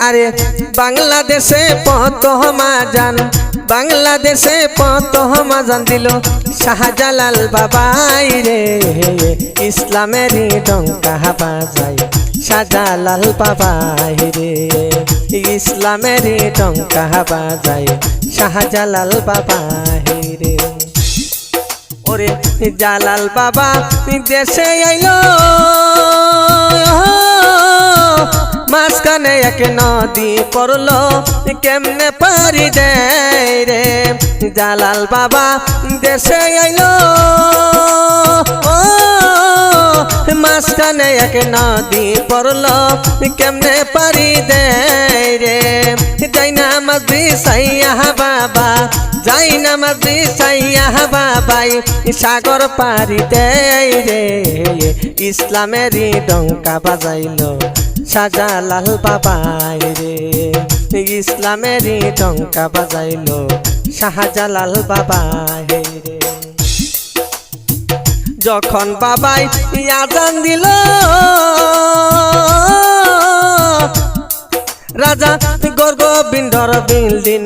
আরে বাংলাদেশে পত মাজান, বাংলাদেশে পত মাজান দিল শাহজালাল বাবাই রে। ইসলামের ডঙ্কা বাজাই শাহজালাল বাবাই রে। ইসলামের ডঙ্কা বাজাই শাহজালাল বাবাই রে। ওরে জালাল বাবা দেশে আইলো, মাঝখানে এক নদী পড়লো কেমনে পারি দেয় রে। জালাল বাবা দেশে আইলো, মাঝখানে এক নদী পড়লো কেমনে পারি দেয় রে। যাই না মাঝি সাইয়া বাবা, যাই না মাঝি সাইয়া বাবাই সাগর পারি দেয় রে। ইসলামেরই ডঙ্কা বাজাইলো শাহজালাল বাবাই রে। ইসলামেরই ডঙ্কা বাজাইলো শাহজালাল বাবাই রে। যখন বাবাই আজান দিল, রাজা গোবিন্দর বিল্ডিং